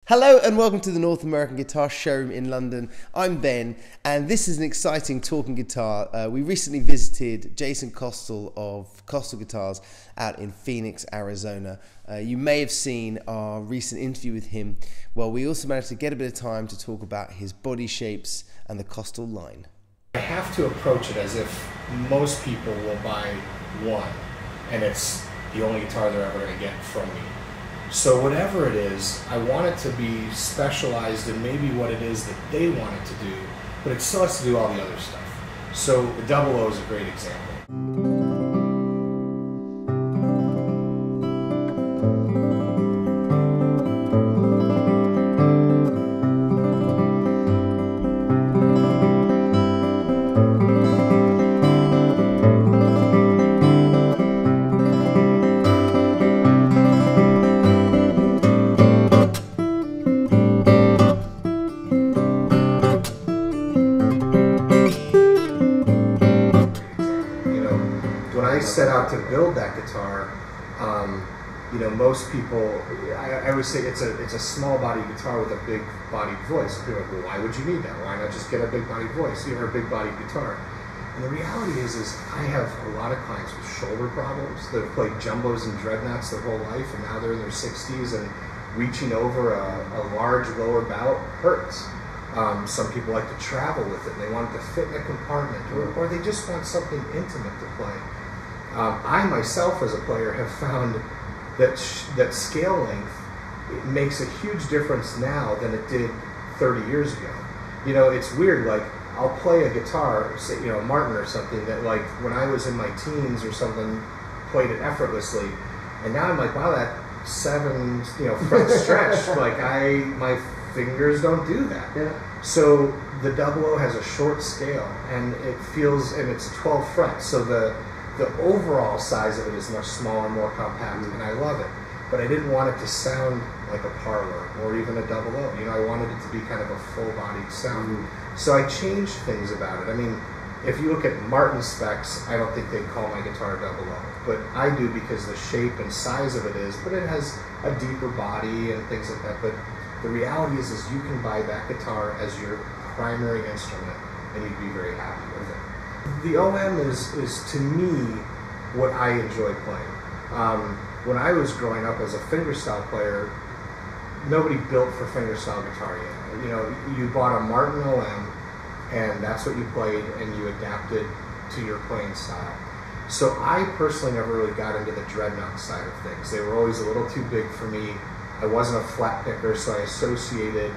Hello and welcome to the North American Guitar Showroom in London. I'm Ben and this is an exciting talking guitar. We recently visited Jason Kostal of Kostal Guitars out in Phoenix, Arizona. You may have seen our recent interview with him. Well, we also managed to get a bit of time to talk about his body shapes and the Kostal line. I have to approach it as if most people will buy one and it's the only guitar they're ever going to get from me. So whatever it is, I want it to be specialized in maybe what it is that they want it to do, but it still has to do all the other stuff. So the Double O is a great example. When I set out to build that guitar, most people, I always say it's a small body guitar with a big bodied voice. People are like, well, why would you need that? Why not just get a big bodied voice? You have a big bodied guitar. And the reality is I have a lot of clients with shoulder problems that have played jumbos and dreadnoughts their whole life, and now they're in their 60s, and reaching over a large lower bout hurts. Some people like to travel with it, and they want it to fit in a compartment, or they just want something intimate to play. I myself, as a player, have found that scale length, it makes a huge difference now than it did 30 years ago. It's weird, like, I'll play a guitar, say, Martin or something, that, like, when I was in my teens or something, played it effortlessly, and now I'm like, wow, that 7, fret stretch, like, my fingers don't do that. Yeah. So the Double O has a short scale, and it's 12 frets, so the overall size of it is much smaller, more compact, and I love it. But I didn't want it to sound like a parlor or even a Double O. I wanted it to be kind of a full-bodied sound. So I changed things about it. I mean, if you look at Martin specs, I don't think they'd call my guitar a Double O, but I do because the shape and size of it is. But it has a deeper body and things like that. But the reality is you can buy that guitar as your primary instrument, and you'd be very happy with it. The OM is to me what I enjoy playing. When I was growing up as a fingerstyle player, nobody built for fingerstyle guitar yet. You bought a Martin OM, and that's what you played, and you adapted to your playing style. So I personally never really got into the dreadnought side of things. They were always a little too big for me. I wasn't a flat picker, so I associated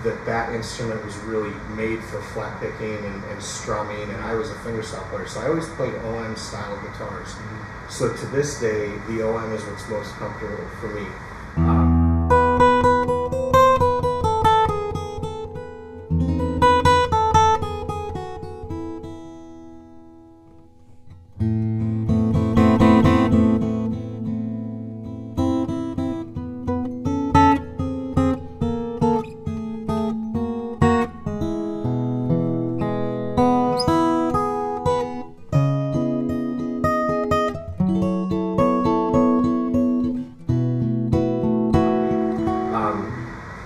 that instrument was really made for flat picking and strumming, and I was a fingerstyle player, so I always played OM style guitars. So to this day, the OM is what's most comfortable for me.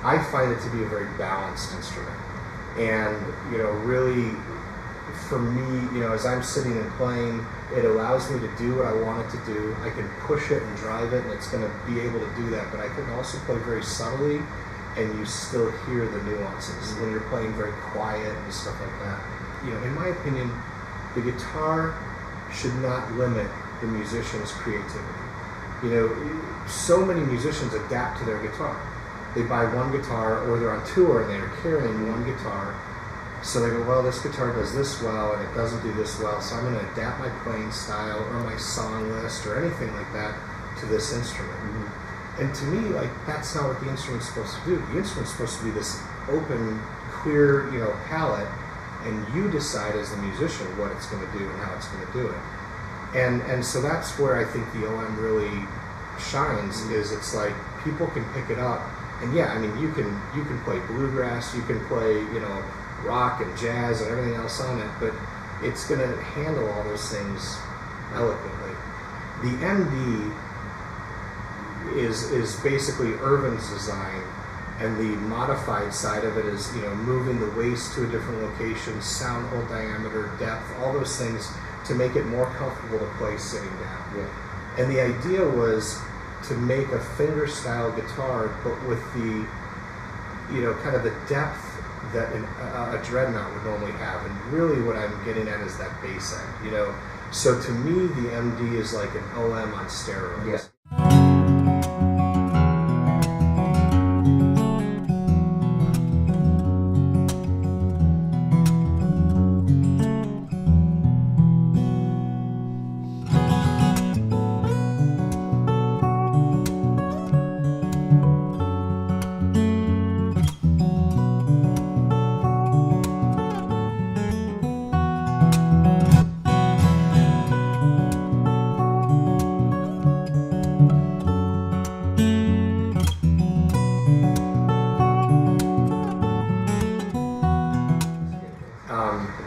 I find it to be a very balanced instrument, and really, for me, as I'm sitting and playing, it allows me to do what I want it to do. I can push it and drive it, and it's going to be able to do that. But I can also play very subtly, and you still hear the nuances when you're playing very quiet and stuff like that. In my opinion, the guitar should not limit the musician's creativity. So many musicians adapt to their guitar. They buy one guitar, or they're on tour and they're carrying one guitar. So they go, well, this guitar does this well, and it doesn't do this well, so I'm going to adapt my playing style or my song list or anything like that to this instrument. And to me, like, that's not what the instrument's supposed to do. The instrument's supposed to be this open, clear, palette, and you decide as the musician what it's going to do and how it's going to do it. And so that's where I think the OM really shines, is it's like people can pick it up. And yeah, I mean, you can play bluegrass, you can play, rock and jazz and everything else on it, but it's going to handle all those things eloquently. The MD is basically Irvin's design, and the modified side of it is, you know, moving the waist to a different location, sound hole diameter, depth, all those things to make it more comfortable to play sitting down. Yeah. And the idea was to make a finger-style guitar, but with the, you know, kind of the depth that a dreadnought would normally have. And really what I'm getting at is that bass end, you know. So to me, the MD is like an OM on steroids. Yeah.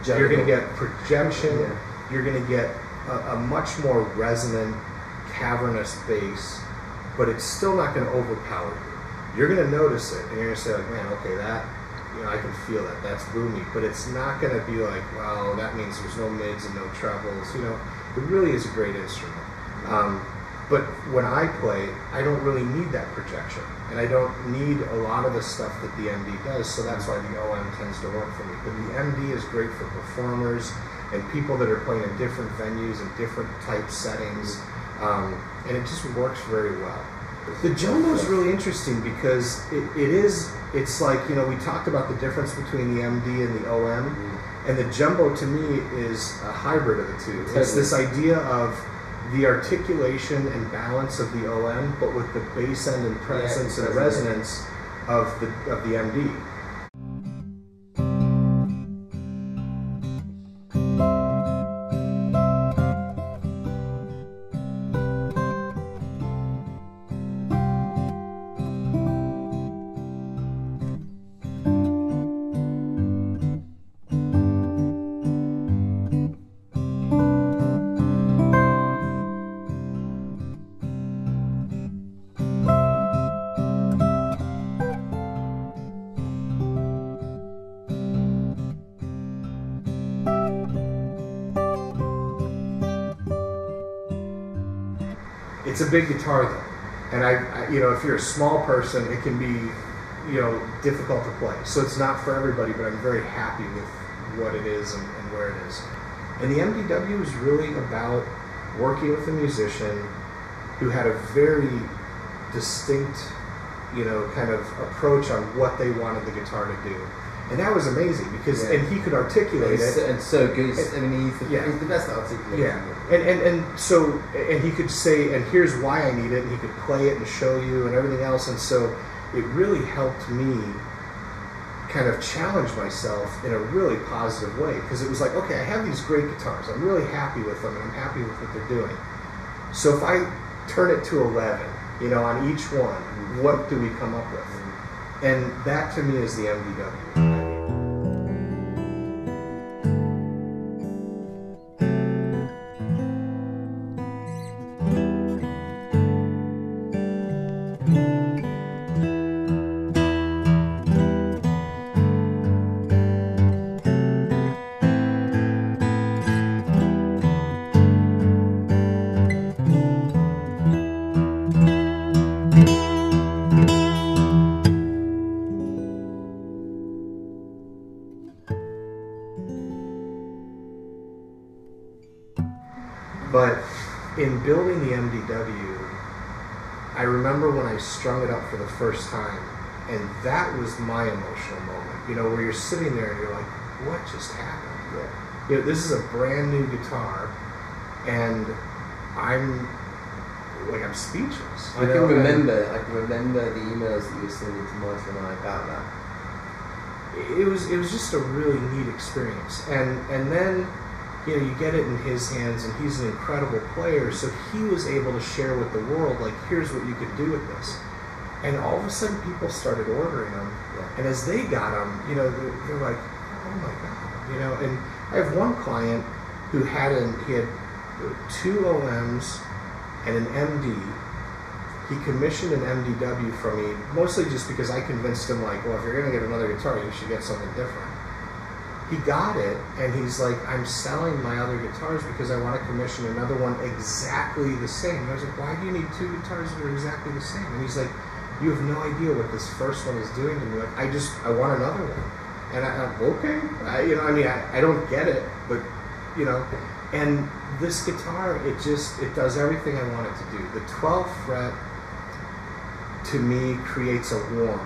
You're going to get projection, you're going to get a much more resonant, cavernous bass, but it's still not going to overpower you. You're going to notice it, and you're going to say, like, man, okay, that, you know, I can feel that, that's boomy, but it's not going to be like, well, that means there's no mids and no trebles, you know. It really is a great instrument. But when I play, I don't really need that projection, and I don't need a lot of the stuff that the MD does, so that's why the OM tends to work for me. But the MD is great for performers and people that are playing in different venues and different type settings, and it just works very well. The jumbo is really interesting because it's like, you know, we talked about the difference between the MD and the OM, and the jumbo to me is a hybrid of the two. It's this idea of the articulation and balance of the OM, but with the bass end and presence and resonance of the MD. It's a big guitar though, and I you know, if you're a small person, it can be, you know, difficult to play. So it's not for everybody, but I'm very happy with what it is and where it is. And the MDW is really about working with a musician who had a very distinct, you know, kind of approach on what they wanted the guitar to do. And that was amazing because, and he could articulate it. And so good. I mean, he's the best articulator. Yeah. And he could say, and here's why I need it, and he could play it and show you and everything else. And so it really helped me kind of challenge myself in a really positive way, because it was like, okay, I have these great guitars. I'm really happy with them, and I'm happy with what they're doing. So if I turn it to 11, you know, on each one, what do we come up with? And that to me is the MDW. But in building the MDW, I remember when I strung it up for the first time, and that was my emotional moment, you know, where you're sitting there and you're like, what just happened? You know, this is a brand new guitar, and I'm speechless. I can remember the emails that you were sending to Michael and I about that. It was just a really neat experience, and then, you know, you get it in his hands, and he's an incredible player, so he was able to share with the world, like, here's what you could do with this. And all of a sudden, people started ordering them, and as they got them, you know, they're like, oh my God, you know. And I have one client who he had 2 OMs and an MD, he commissioned an MDW from me, mostly just because I convinced him, like, well, if you're going to get another guitar, you should get something different. He got it, and he's like, I'm selling my other guitars because I want to commission another one exactly the same. And I was like, why do you need two guitars that are exactly the same? And he's like, you have no idea what this first one is doing to me. Like, I want another one. And I'm okay. I don't get it, but, and this guitar, it does everything I want it to do. The 12th fret, to me, creates a warmth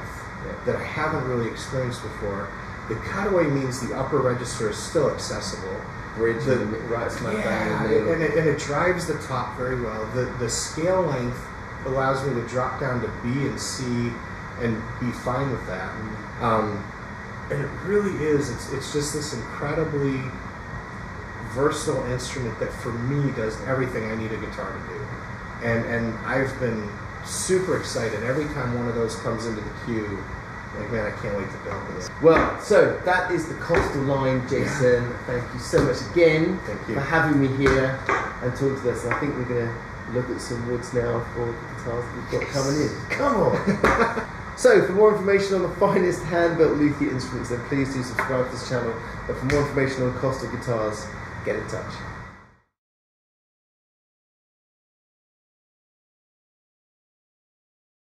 that I haven't really experienced before. The cutaway means the upper register is still accessible. Bridge right smack bang in the middle. And it drives the top very well. The scale length allows me to drop down to B and C and be fine with that. And it really is, it's just this incredibly versatile instrument that for me does everything I need a guitar to do. And I've been super excited every time one of those comes into the queue. Like, man, I can't wait to build this. Well, so that is the Kostal line, Jason. Yeah. Thank you so much again for having me here and talking to us. And I think we're going to look at some woods now for the guitars that we've got coming in. Come on! So, for more information on the finest hand-built luthier instruments, then please do subscribe to this channel. But for more information on Kostal guitars, get in touch.